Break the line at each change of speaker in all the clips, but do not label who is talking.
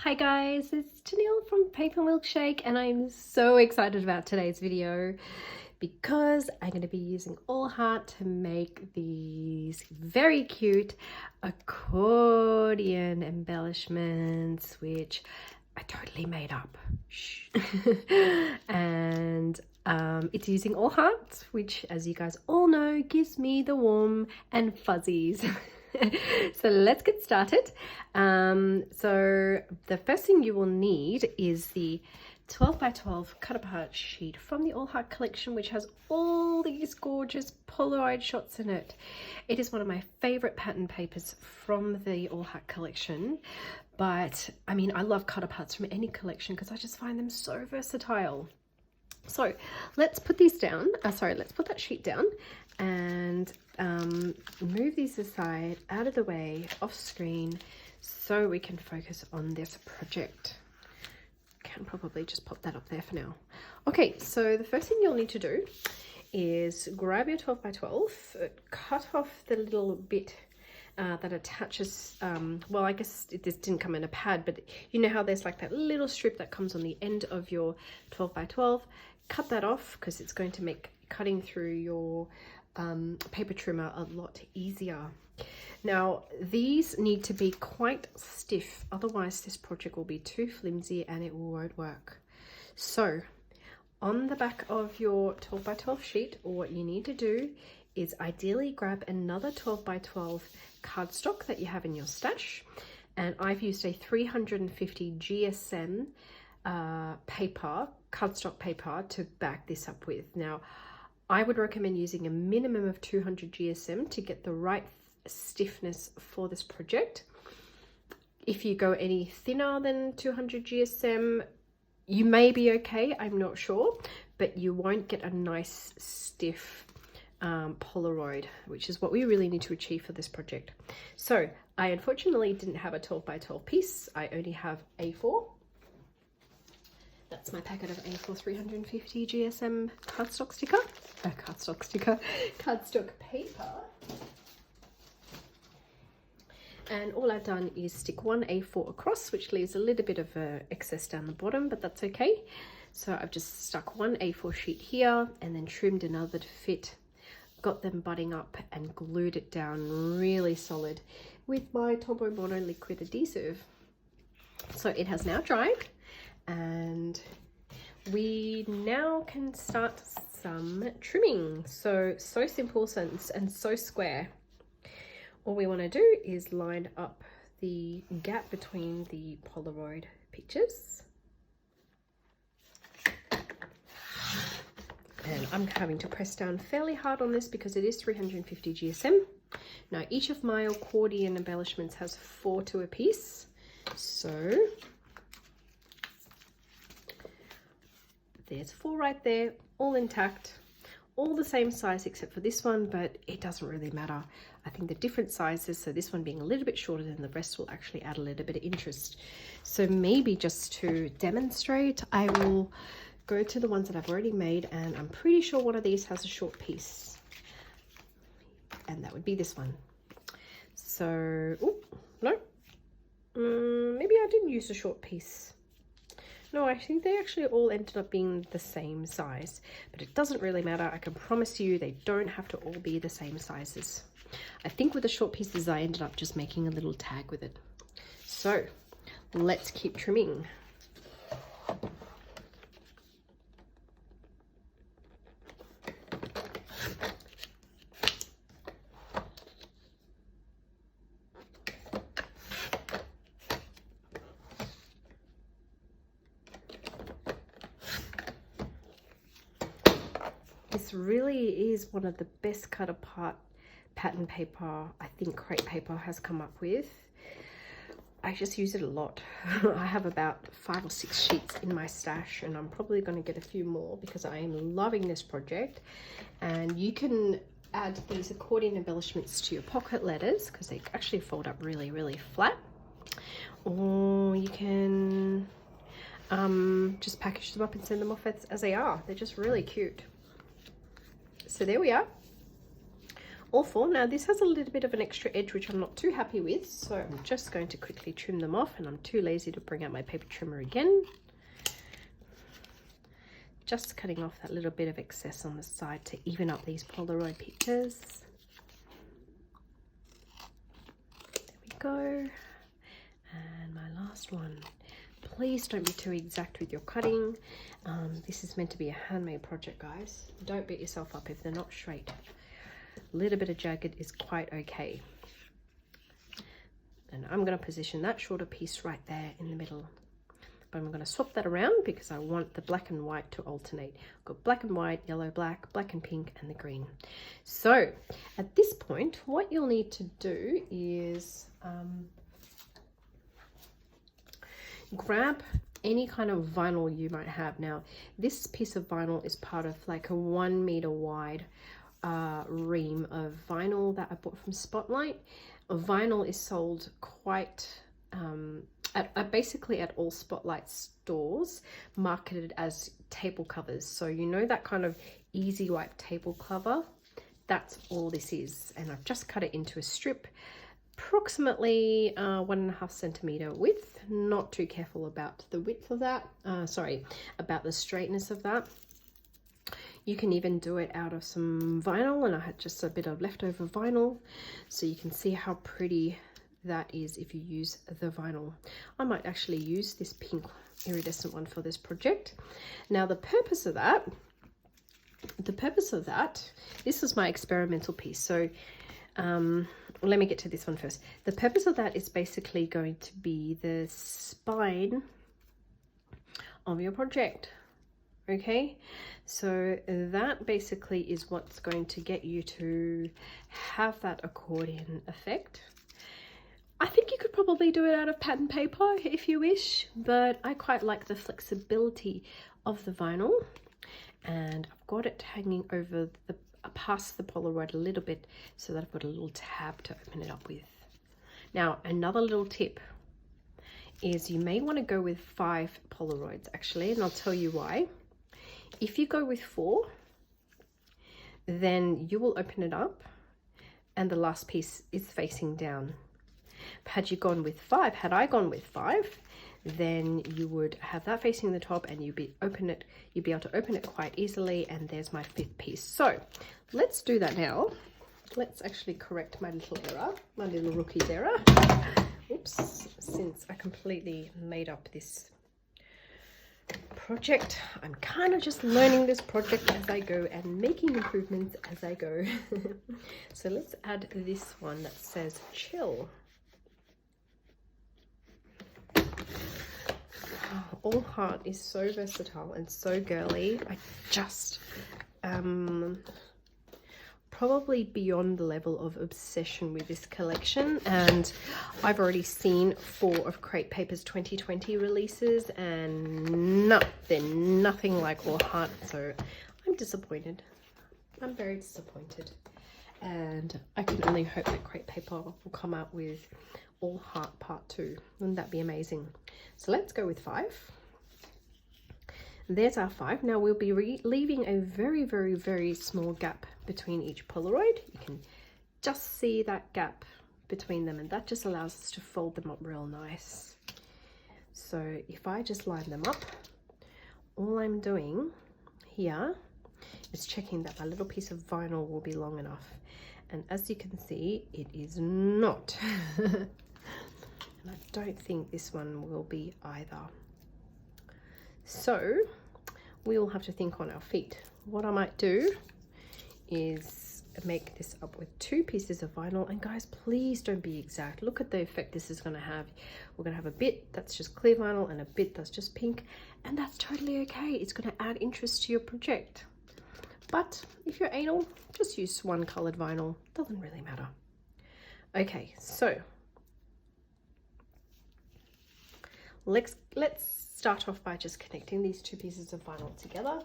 Hi guys, it's Tennille from Paper Milkshake and I'm so excited about today's video because I'm going to be using All Heart to make these very cute accordion embellishments, which I totally made up. Shh. And it's using All Heart, which, as you guys all know, gives me the warm and fuzzies. So let's get started. So the first thing you will need is the 12 by 12 cut apart sheet from the All Heart collection, which has all these gorgeous Polaroid shots in it. It is one of my favorite pattern papers from the All Heart collection, but I mean, I love cut aparts from any collection because I just find them so versatile. So let's put these down, let's put that sheet down and move these aside, out of the way, off screen, so we can focus on this project. Can probably just pop that up there for now. Okay, so the first thing you'll need to do is grab your 12 by 12, cut off the little bit that attaches, well, I guess this didn't come in a pad, but you know how there's like that little strip that comes on the end of your 12 by 12. Cut that off because it's going to make cutting through your paper trimmer a lot easier. Now these need to be quite stiff, otherwise this project will be too flimsy and it won't work. So on the back of your 12 by 12 sheet, what you need to do is ideally grab another 12 by 12 cardstock that you have in your stash, and I've used a 350 GSM paper, cardstock paper, to back this up with. Now I would recommend using a minimum of 200 GSM to get the right stiffness for this project. If you go any thinner than 200 GSM, you may be okay, I'm not sure, but you won't get a nice stiff Polaroid, which is what we really need to achieve for this project. So I unfortunately didn't have a 12 by 12 piece. I only have A4. That's my packet of A4 350 GSM cardstock paper. And all I've done is stick one A4 across, which leaves a little bit of excess down the bottom, but that's okay. So I've just stuck one A4 sheet here and then trimmed another to fit, got them butting up and glued it down really solid with my Tombow Mono liquid adhesive. So it has now dried, and we now can start some trimming. So simple and so square. All we want to do is line up the gap between the Polaroid pictures. And I'm having to press down fairly hard on this because it is 350 GSM. Now each of my accordion embellishments has 4 to a piece. So there's 4 right there, all intact, all the same size except for this one, but it doesn't really matter. I think the different sizes, so this one being a little bit shorter than the rest, will actually add a little bit of interest. So maybe just to demonstrate, I will go to the ones that I've already made, and I'm pretty sure one of these has a short piece, and that would be this one. So, oh, no, maybe I didn't use a short piece. No, I think they actually all ended up being the same size, but it doesn't really matter. I can promise you they don't have to all be the same sizes. I think with the short pieces, I ended up just making a little tag with it. So let's keep trimming. This really is one of the best cut apart pattern paper I think Crate Paper has come up with. I just use it a lot. I have about 5 or 6 sheets in my stash, and I'm probably going to get a few more because I am loving this project. And you can add these accordion embellishments to your pocket letters because they actually fold up really flat, or you can just package them up and send them off as they are. They're just really cute. So there we are. all 4. Now this has a little bit of an extra edge which I'm not too happy with, so I'm just going to quickly trim them off, and I'm too lazy to bring out my paper trimmer again. Just cutting off that little bit of excess on the side to even up these Polaroid pictures. There we go. And my last one. Please don't be too exact with your cutting. This is meant to be a handmade project, guys. Don't beat yourself up if they're not straight. A little bit of jagged is quite okay. And I'm going to position that shorter piece right there in the middle. But I'm going to swap that around because I want the black and white to alternate. I've got black and white, yellow, black, black and pink, and the green. So at this point, what you'll need to do is grab any kind of vinyl you might have. Now, this piece of vinyl is part of like a 1 meter wide ream of vinyl that I bought from Spotlight. Vinyl is sold quite basically at all Spotlight stores, marketed as table covers. So you know that kind of easy wipe table cover, that's all this is. And I've just cut it into a strip, approximately 1.5 centimeter width. Not too careful about the width of that, sorry, about the straightness of that. You can even do it out of some vinyl, and I had just a bit of leftover vinyl, so you can see how pretty that is if you use the vinyl. I might actually use this pink iridescent one for this project. Now the purpose of that, this was my experimental piece, so let me get to this one first. The purpose of that is basically going to be the spine of your project. Okay, so that basically is what's going to get you to have that accordion effect. I think you could probably do it out of pattern paper if you wish, but I quite like the flexibility of the vinyl, and I've got it hanging over the past the Polaroid a little bit so that I've got a little tab to open it up with. Now, another little tip is you may want to go with 5 Polaroids actually, and I'll tell you why. If you go with 4, then you will open it up and the last piece is facing down. Had I gone with 5, then you would have that facing the top, and you'd be able to open it quite easily, and there's my 5th piece. So let's do that now. Let's actually correct my little error, my little rookie's error. Oops, since I completely made up this project, I'm kind of just learning this project as I go and making improvements as I go. So let's add this one that says chill. All Heart is so versatile and so girly. I just probably beyond the level of obsession with this collection, and I've already seen 4 of Crate Paper's 2020 releases, and they're nothing like All Heart, so I'm disappointed. I'm very disappointed, and I can only hope that Crate Paper will come out with All Heart Part 2. Wouldn't that be amazing? So let's go with 5. There's our 5. Now we'll be leaving a very, very, very small gap between each Polaroid. You can just see that gap between them, and that just allows us to fold them up real nice. So if I just line them up, all I'm doing here is checking that my little piece of vinyl will be long enough. And as you can see, it is not. And I don't think this one will be either. So we'll have to think on our feet. What I might do is make this up with 2 pieces of vinyl. And guys, please don't be exact. Look at the effect this is going to have. We're going to have a bit that's just clear vinyl and a bit that's just pink, and that's totally okay. It's going to add interest to your project. But if you're anal, just use 1 colored vinyl. Doesn't really matter. Okay, so let's start off by just connecting these 2 pieces of vinyl together.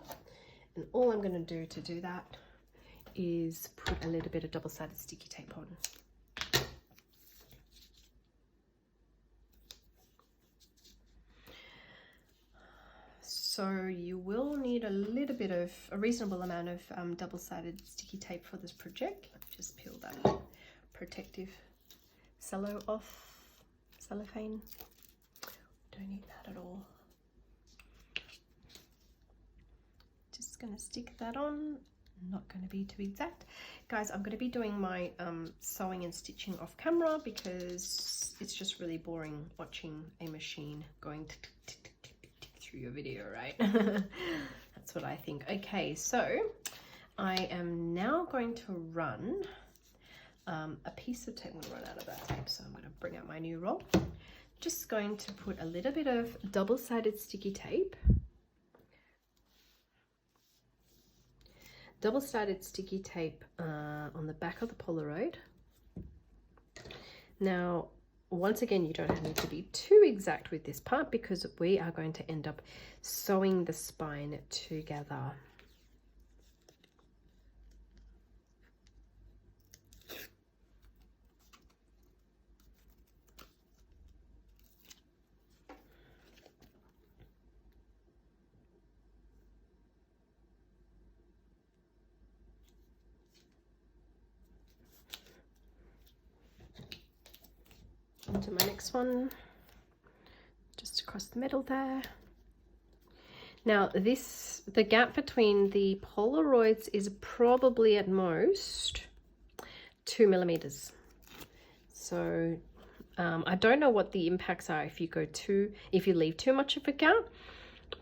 And all I'm going to do that is put a little bit of double-sided sticky tape on. So you will need a reasonable amount of double-sided sticky tape for this project. Let me just peel that protective cellophane. Don't need that at all. Just gonna stick that on. Not going to be too exact, guys. I'm going to be doing my sewing and stitching off camera because it's just really boring watching a machine going through your video, right? That's what I think. Okay, so I am now going to run a piece of tape. I'm going to run out of that tape, so I'm going to bring out my new roll. Just going to put a little bit of double-sided sticky tape. Double-sided sticky tape on the back of the Polaroid. Now, once again, you don't need to be too exact with this part because we are going to end up sewing the spine together. Onto my next one, just across the middle there. Now the gap between the Polaroids is probably at most 2 millimeters. So I don't know what the impacts are if you leave too much of a gap,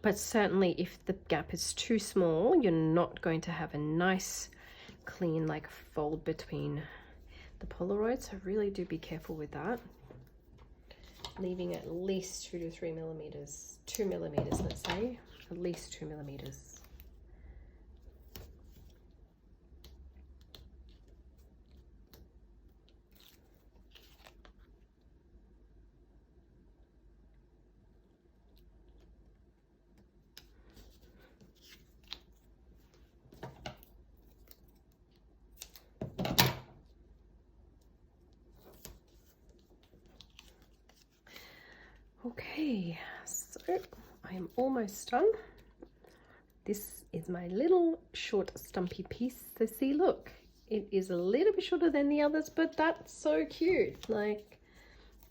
but certainly if the gap is too small, you're not going to have a nice clean like fold between the Polaroids. So really do be careful with that. Leaving at least 2 to 3 millimeters, 2 millimeters, let's say, at least 2 millimeters. Okay, so I am almost done. This is my little short stumpy piece. So see, look, it is a little bit shorter than the others, but that's so cute. Like,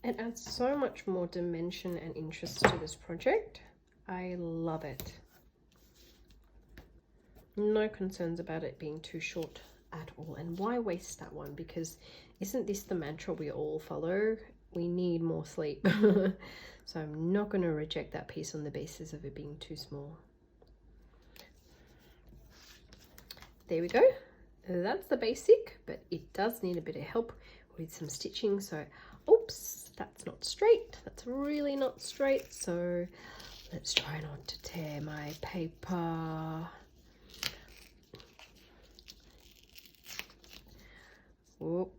it adds so much more dimension and interest to this project. I love it. No concerns about it being too short at all. And why waste that one? Because isn't this the mantra we all follow? We need more sleep. So I'm not going to reject that piece on the basis of it being too small. There we go. That's the basic, but it does need a bit of help with some stitching. So, oops, that's not straight. That's really not straight. So let's try not to tear my paper. Whoop.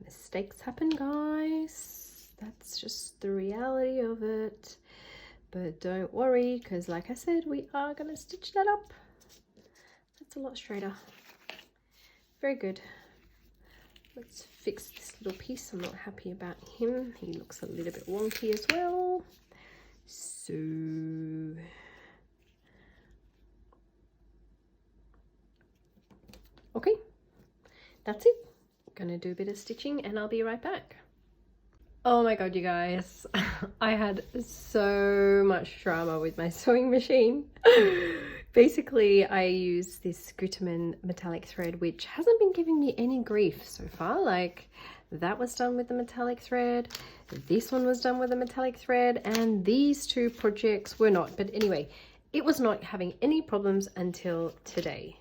Mistakes happen, guys. That's just the reality of it. But don't worry, because like I said, we are going to stitch that up. That's a lot straighter. Very good. Let's fix this little piece. I'm not happy about him. He looks a little bit wonky as well. So okay, that's it. Gonna do a bit of stitching and I'll be right back. Oh my god, you guys, I had so much drama with my sewing machine. Basically, I use this Accordion metallic thread, which hasn't been giving me any grief so far. Like, that was done with the metallic thread, this one was done with the metallic thread, and these two projects were not. But anyway, it was not having any problems until today.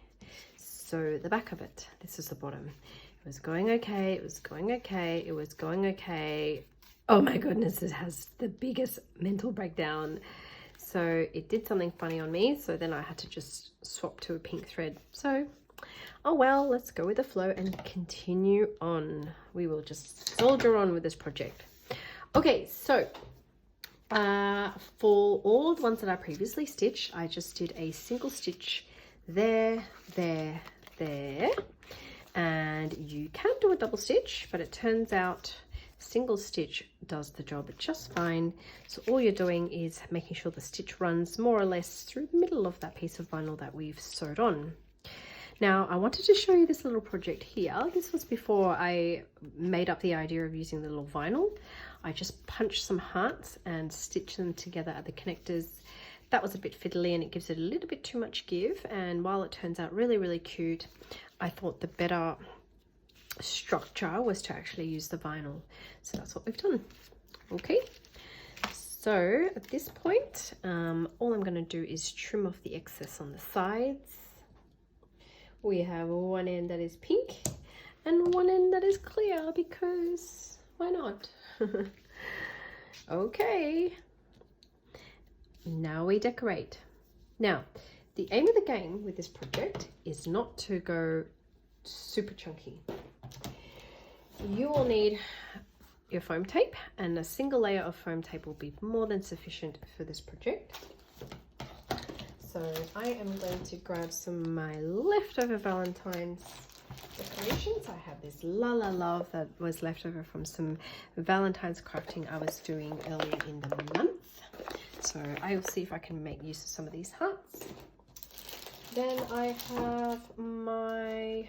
So the back of it, this is the bottom. It was going okay, it was going okay, it was going okay. Oh my goodness, it has the biggest mental breakdown. So it did something funny on me, so then I had to just swap to a pink thread. So, oh well, let's go with the flow and continue on. We will just soldier on with this project. Okay, so for all the ones that I previously stitched, I just did a single stitch there, there, there. And you can do a double stitch, but it turns out Single stitch does the job just fine. So all you're doing is making sure the stitch runs more or less through the middle of that piece of vinyl that we've sewed on. Now I wanted to show you this little project here. This was before I made up the idea of using the little vinyl. I just punched some hearts and stitched them together at the connectors. That was a bit fiddly and it gives it a little bit too much give, and while it turns out really, really cute, I thought the better structure was to actually use the vinyl. So that's what we've done. Okay, so at this point all I'm going to do is trim off the excess on the sides. We have one end that is pink and one end that is clear, because why not? Okay, now we decorate. Now the aim of the game with this project is not to go super chunky. You will need your foam tape, and a single layer of foam tape will be more than sufficient for this project. So I am going to grab some of my leftover Valentine's decorations. I have this La La Love that was left over from some Valentine's crafting I was doing earlier in the month. So I will see if I can make use of some of these hearts. Then I have my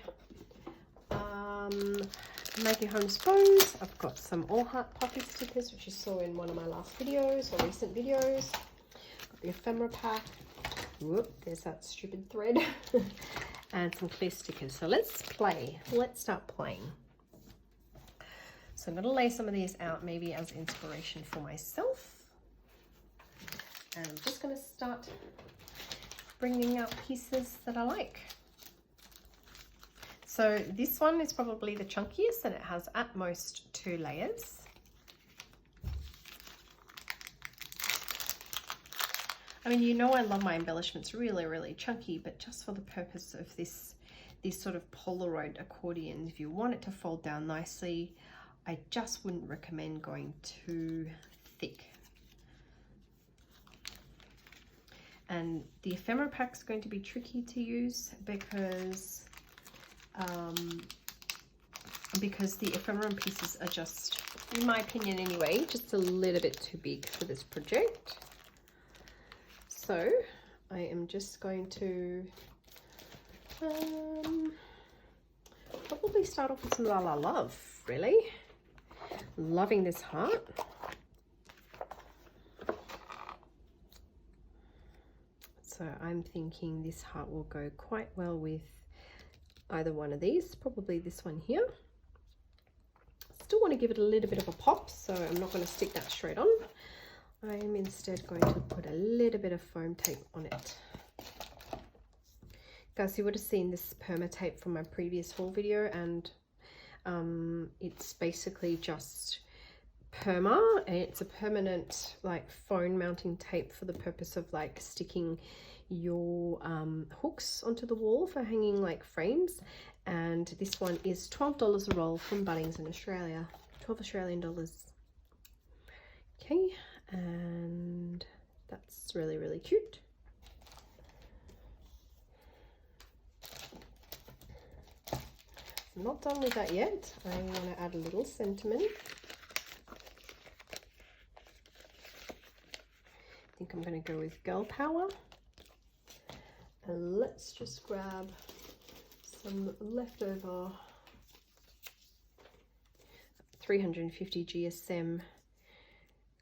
Making Homes bows. I've got some All Heart Poppy stickers, which you saw in one of my last videos or recent videos. Got the ephemera pack. Whoop, there's that stupid thread. And some clear stickers. So let's play. Let's start playing. So I'm going to lay some of these out maybe as inspiration for myself. And I'm just going to start bringing out pieces that I like. So this one is probably the chunkiest, and it has at most 2 layers. I mean, you know I love my embellishments really, really chunky, but just for the purpose of these sort of Polaroid accordion, if you want it to fold down nicely, I just wouldn't recommend going too thick. And the ephemera pack is going to be tricky to use because the ephemera pieces are just, in my opinion anyway, just a little bit too big for this project. So I am just going to probably start off with some La La Love, really. Loving this heart. So I'm thinking this heart will go quite well with either one of these, probably this one here. Still want to give it a little bit of a pop, so I'm not going to stick that straight on. I'm instead going to put a little bit of foam tape on it. Guys, you would have seen this perma tape from my previous haul video, and it's basically just perma, and it's a permanent like phone mounting tape for the purpose of like sticking your hooks onto the wall for hanging like frames. And this one is $12 a roll from Bunnings in Australia, 12 Australian dollars. Okay, and that's really, really cute. I'm not done with that yet. I want to add a little sentiment. I think I'm going to go with Girl Power. And let's just grab some leftover 350 GSM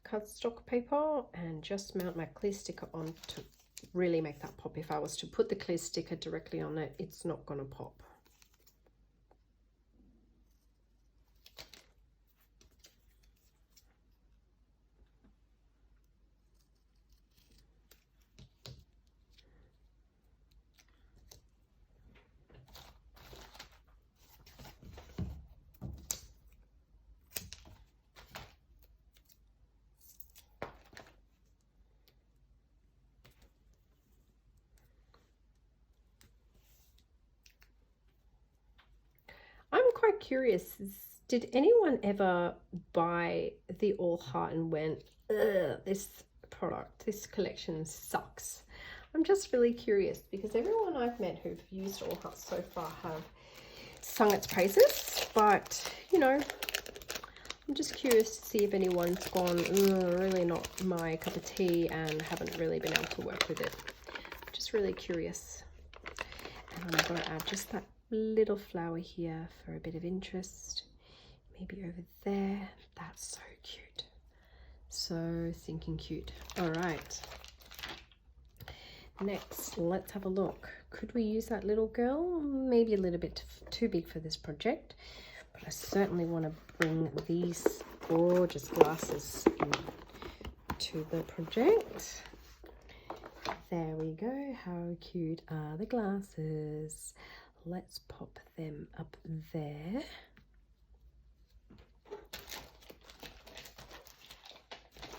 cardstock paper and just mount my clear sticker on to really make that pop. If I was to put the clear sticker directly on it, it's not going to pop. Quite curious, did anyone ever buy the All Heart and went, ugh, this product, this collection sucks? I'm just really curious, because everyone I've met who've used All Heart so far have sung its praises, but you know, I'm just curious to see if anyone's gone, really not my cup of tea, and haven't really been able to work with it. Just really curious. And I'm going to add just that little flower here for a bit of interest. Maybe over there. That's so cute. So thinking cute. All right. Next, let's have a look. Could we use that little girl? Maybe a little bit too big for this project, but I certainly want to bring these gorgeous glasses to the project. There we go. How cute are the glasses? Let's pop them up there.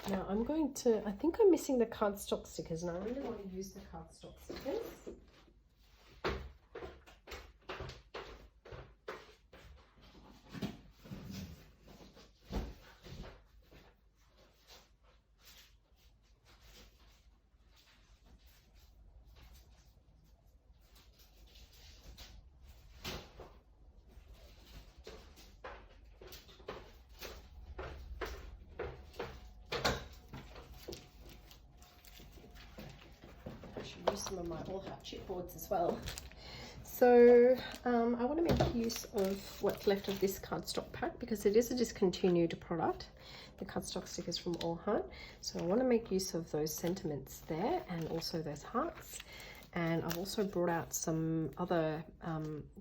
Now I'm going to, I think I'm missing the cardstock stickers, and I really want to use the cardstock stickers. Use some of my All Heart chipboards as well. So I want to make use of what's left of this cardstock pack, because it is a discontinued product, the cardstock stickers from All Heart. So I want to make use of those sentiments there, and also those hearts. And I've also brought out some other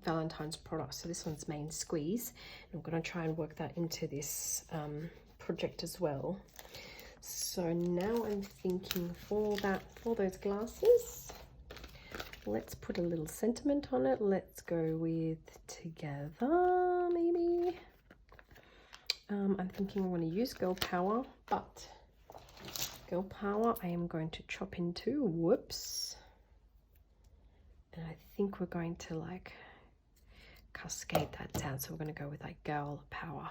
Valentine's products. So this one's Main Squeeze, and I'm going to try and work that into this project as well. So now I'm thinking for those glasses, let's put a little sentiment on it. Let's go with Together, maybe. I'm thinking I want to use Girl Power, but Girl Power I am going to chop into, whoops. And I think we're going to like cascade that down. So we're going to go with like Girl Power.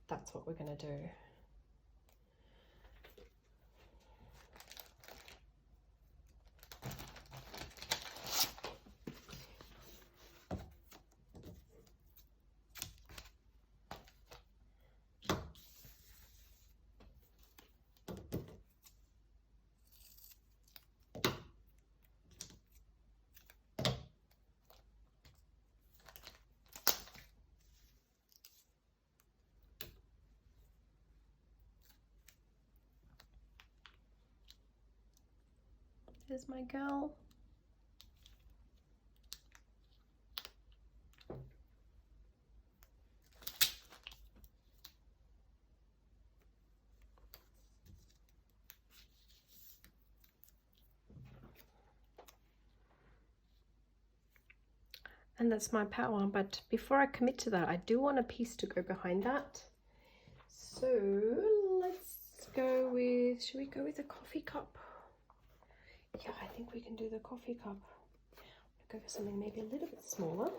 That's what we're going to do. There's my girl. And that's my power, but before I commit to that, I do want a piece to go behind that. So let's go with, should we go with a coffee cup? Yeah, I think we can do the coffee cup. I'll go for something maybe a little bit smaller.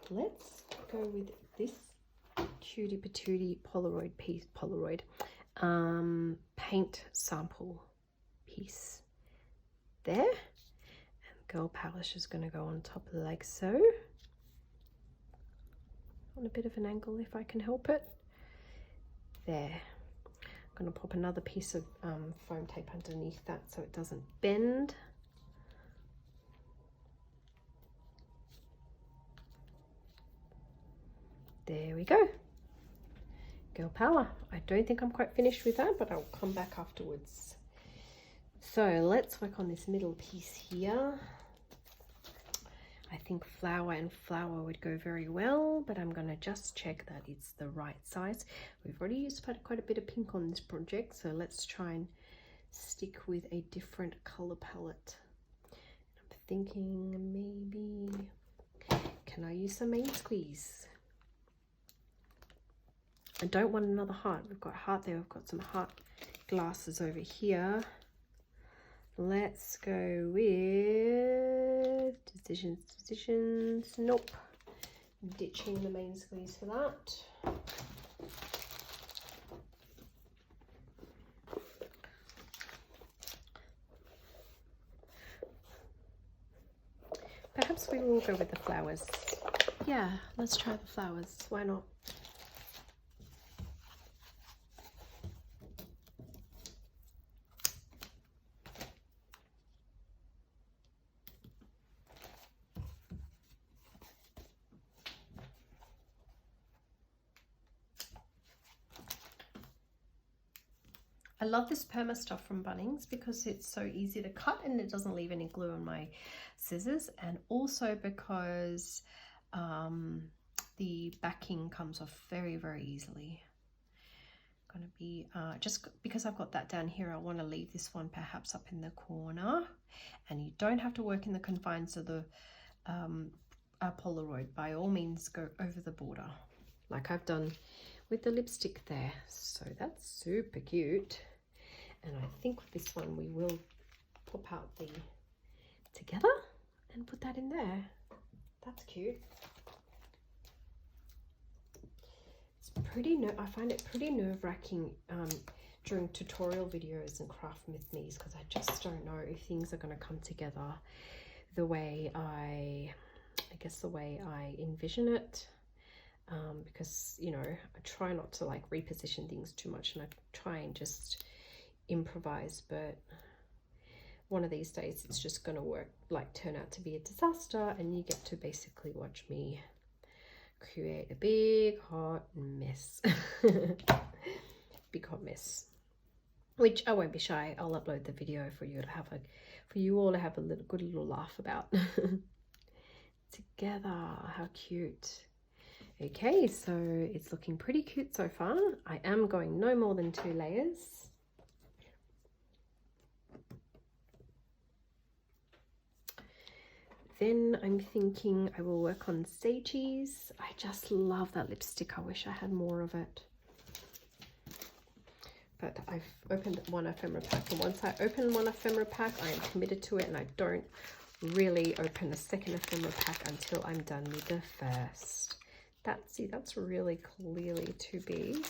Let's go with this cutie patootie Polaroid piece, paint sample piece there. And Girl Power is just going to go on top like so. On a bit of an angle if I can help it. There. I'm going to pop another piece of foam tape underneath that so it doesn't bend. There we go. Girl Power. I don't think I'm quite finished with that, but I'll come back afterwards. So let's work on this middle piece here. I think flower and flower would go very well, but I'm going to just check that it's the right size. We've already used quite a bit of pink on this project, so let's try and stick with a different color palette. I'm thinking maybe, can I use some Main Squeeze? I don't want another heart. We've got heart there. We've got some heart glasses over here. Let's go with decisions. Nope. Ditching the Main Squeeze for that. Perhaps we will go with the flowers. Yeah, let's try the flowers. Why not? love this perma stuff from Bunnings because it's so easy to cut and it doesn't leave any glue on my scissors, and also because the backing comes off very, very easily. Going to be just because I've got that down here, I want to leave this one perhaps up in the corner, and you don't have to work in the confines of the Polaroid. By all means, go over the border like I've done with the lipstick there. So that's super cute, and I think with this one we will pop out the together and put that in there. That's cute. It's pretty I find it pretty nerve-wracking during tutorial videos and craft with me's, because I just don't know if things are going to come together the way I guess the way I envision it. Because, you know, I try not to like reposition things too much, and I try and just improvise, but one of these days it's just going to turn out to be a disaster, and you get to basically watch me create a big hot mess. Big hot mess, which I won't be shy, I'll upload the video for you all to have a good little laugh about. Together, how cute. Okay, so it's looking pretty cute so far. I am going no more than 2 layers. Then I'm thinking I will work on Say Cheese. I just love that lipstick. I wish I had more of it. But I've opened one ephemera pack, and once I open one ephemera pack, I am committed to it, and I don't really open a second ephemera pack until I'm done with the first. That's really clearly too big,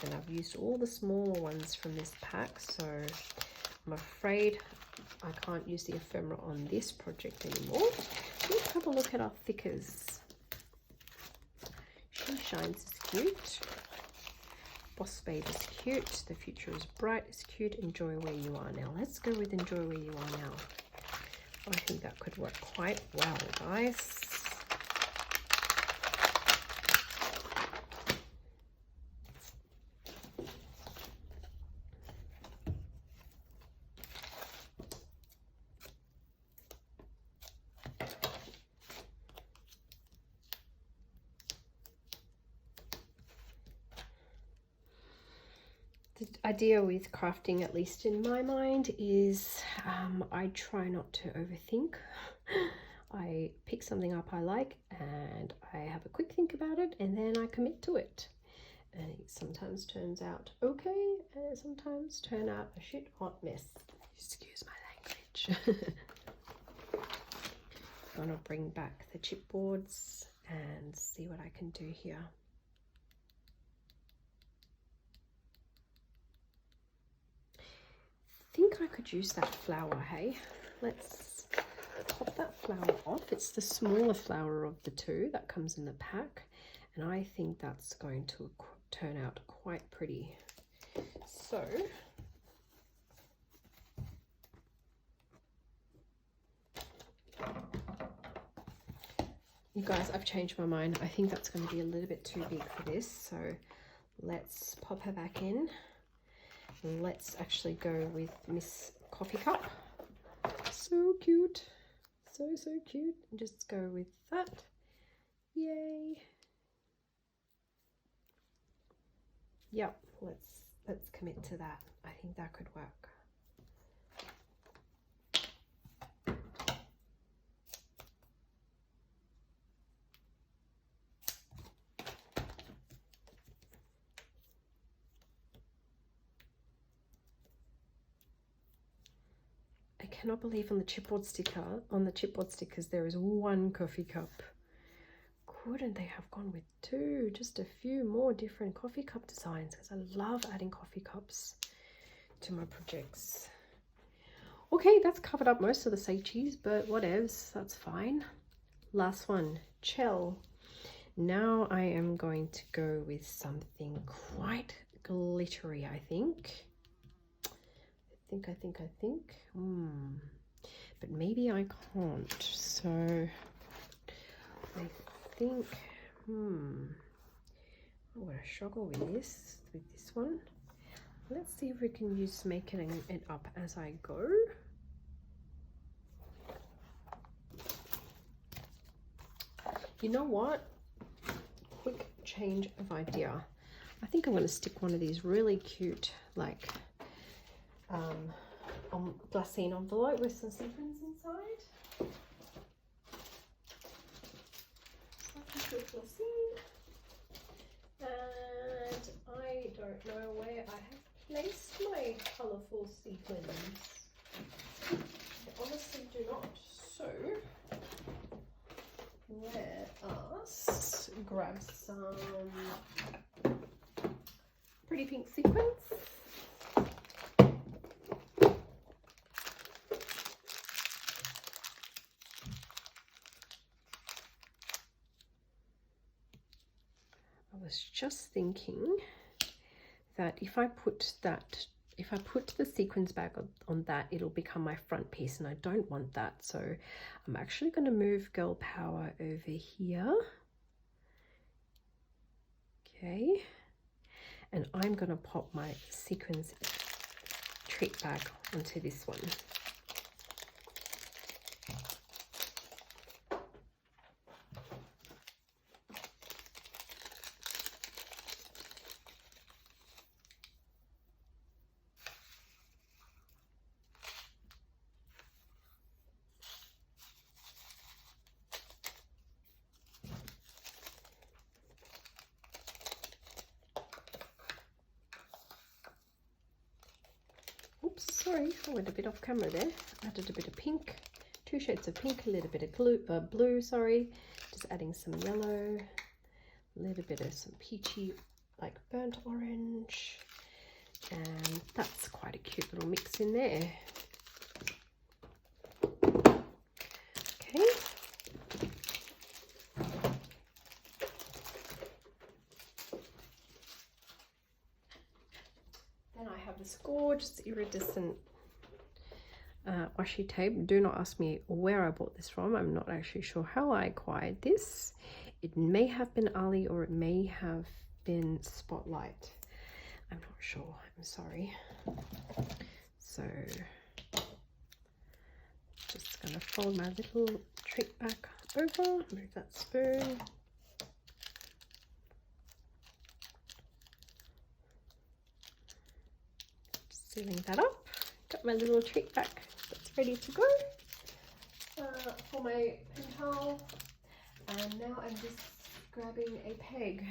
and I've used all the smaller ones from this pack, so I'm afraid I can't use the ephemera on this project anymore. Let's have a look at our thickers. She Shines is cute. Boss Babe is cute. The Future is Bright is cute. Enjoy Where You Are Now. Let's go with Enjoy Where You Are Now. I think that could work quite well, guys. The idea with crafting, at least in my mind, is I try not to overthink. I pick something up I like and I have a quick think about it, and then I commit to it. And it sometimes turns out okay, and it sometimes turns out a shit hot mess. Excuse my language. I'm gonna bring back the chipboards and see what I can do here. I think I could use that flower, hey? Let's pop that flower off. It's the smaller flower of the 2 that comes in the pack, and I think that's going to turn out quite pretty. So you guys, I've changed my mind. I think that's going to be a little bit too big for this, so let's pop her back in. Let's actually go with Miss Coffee Cup. So cute, so cute. And just go with that. Yay. Yep, let's commit to that. I think that could work. I cannot believe on the chipboard stickers there is 1 coffee cup. Couldn't they have gone with 2? Just a few more different coffee cup designs, because I love adding coffee cups to my projects. Okay, that's covered up most of the Say Cheese, but whatevs, that's fine. Last one, Chell. Now I am going to go with something quite glittery, I think. I think. But maybe I can't. So I think, I'm gonna struggle with this one. Let's see if we can use making it up as I go. You know what? Quick change of idea. I think I'm going to stick one of these really cute, like, glassine envelope with some sequins inside. Glassine. And I don't know where I have placed my colourful sequins. I honestly do not. So let us grab some pretty pink sequins. I was just thinking that if I put the sequins back on that, it'll become my front piece, and I don't want that. So I'm actually going to move Girl Power over here. Okay. And I'm going to pop my sequins treat bag onto this one. Oops, sorry, I went a bit off camera there. Added a bit of pink, 2 shades of pink, a little bit of blue, sorry. Just adding some yellow, a little bit of some peachy, like burnt orange. And that's quite a cute little mix in there. Okay. Then I have this gorgeous iridescent washi tape. Do not ask me where I bought this from. I'm not actually sure how I acquired this. It may have been Ali or it may have been Spotlight. I'm not sure. I'm sorry. So just gonna fold my little treat back over, move that spoon. Sealing that up. Got my little treat back that's ready to go for my pen towel. And now I'm just grabbing a peg.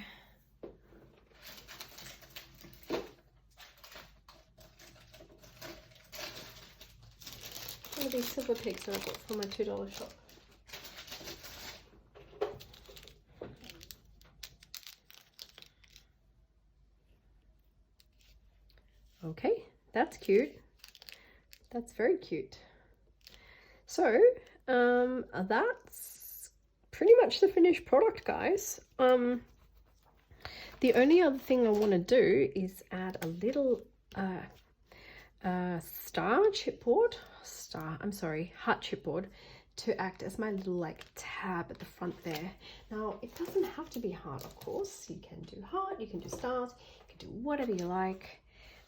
One of these silver pegs that I bought from my $2 shop. Okay, that's cute. That's very cute. So that's pretty much the finished product, guys. The only other thing I want to do is add a little heart chipboard to act as my little like tab at the front there. Now it doesn't have to be heart, of course. You can do heart, you can do stars, you can do whatever you like.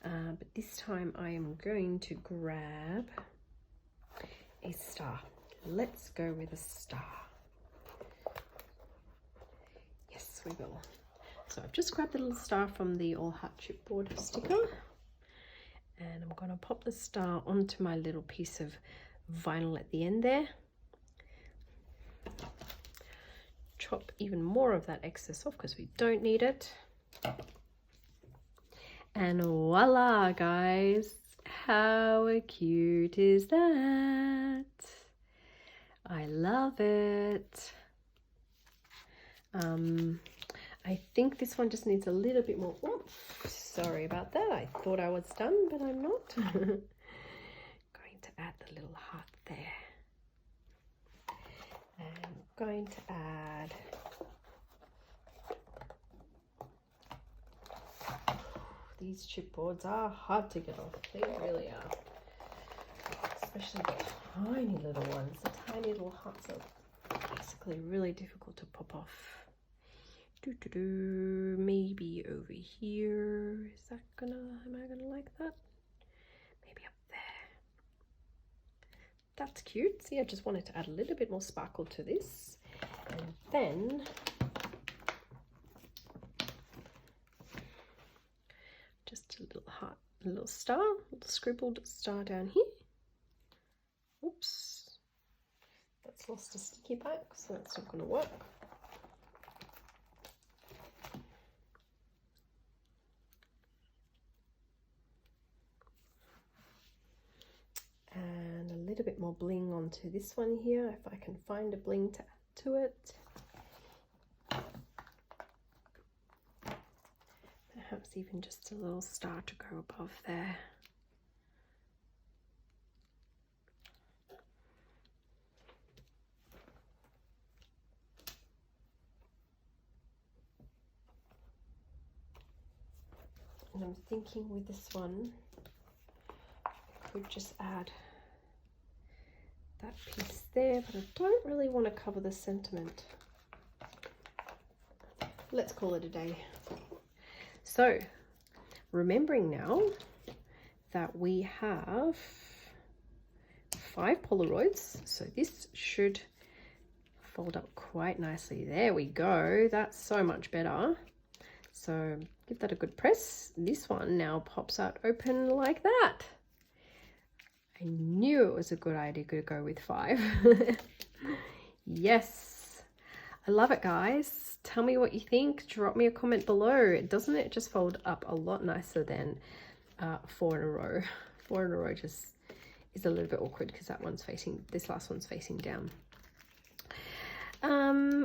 But this time I am going to grab a star. Let's go with a star. Yes, we will. So I've just grabbed the little star from the All Heart chipboard sticker, and I'm going to pop the star onto my little piece of vinyl at the end there. Chop even more of that excess off because we don't need it. And voila, guys, how cute is that? I love it. I think this one just needs a little bit more oomph. Sorry about that. I thought I was done, but I'm not. Going to add the little heart there. And I'm going to add these chipboards are hard to get off. They really are. Especially the tiny little ones. The tiny little hearts are basically really difficult to pop off. Maybe over here. Is that gonna, am I gonna like that? Maybe up there. That's cute. See, I just wanted to add a little bit more sparkle to this. And then just a little heart, a little star, a little scribbled star down here. Oops, that's lost a sticky back, so that's not going to work. And a little bit more bling onto this one here, if I can find a bling to add to it. Perhaps even just a little star to go above there. And I'm thinking with this one, I could just add that piece there, but I don't really want to cover the sentiment. Let's call it a day. So, remembering now that we have 5 Polaroids, so this should fold up quite nicely. There we go. That's so much better. So give that a good press. This one now pops out open like that. I knew it was a good idea to go with 5. Yes, I love it, guys. Tell me what you think. Drop me a comment below. Doesn't it just fold up a lot nicer than 4 in a row? 4 in a row just is a little bit awkward because that one's facing, this last one's facing down.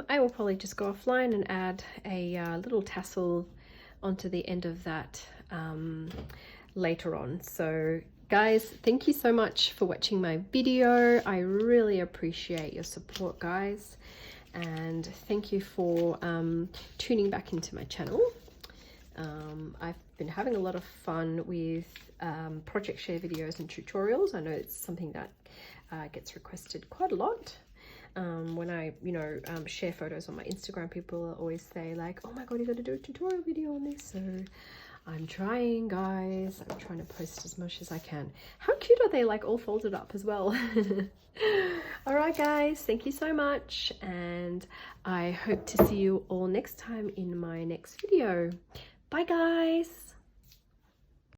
I will probably just go offline and add a little tassel onto the end of that later on. So guys, thank you so much for watching my video. I really appreciate your support, guys, and thank you for tuning back into my channel. I've been having a lot of fun with project share videos and tutorials. I know it's something that gets requested quite a lot. When I, share photos on my Instagram, people always say like, oh my god, you got to do a tutorial video on this. So I'm trying, guys. I'm trying to post as much as I can. How cute are they, like all folded up as well? All right, guys, thank you so much, and I hope to see you all next time in my next video. Bye, guys.